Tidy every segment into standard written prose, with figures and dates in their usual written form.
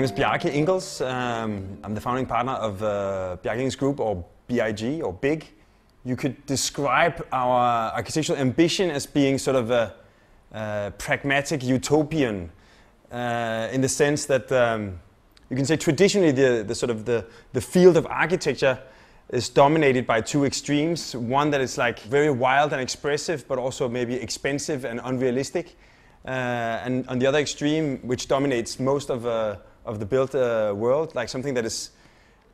is Bjarke Ingels. I'm the founding partner of Bjarke Ingels Group, or BIG, or BIG. You could describe our architectural ambition as being sort of a pragmatic utopian, in the sense that you can say traditionally the field of architecture is dominated by two extremes. One that is like very wild and expressive, but also maybe expensive and unrealistic. And on the other extreme, which dominates most of the built world, like something that is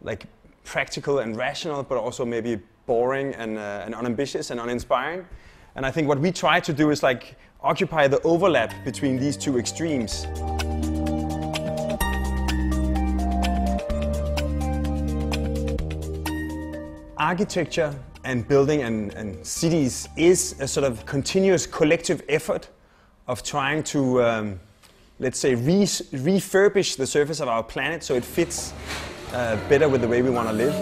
like practical and rational, but also maybe boring and unambitious and uninspiring. And I think what we try to do is like occupy the overlap between these two extremes. Architecture and building and cities is a sort of continuous collective effort of trying to, let's say, refurbish the surface of our planet so it fits better with the way we want to live.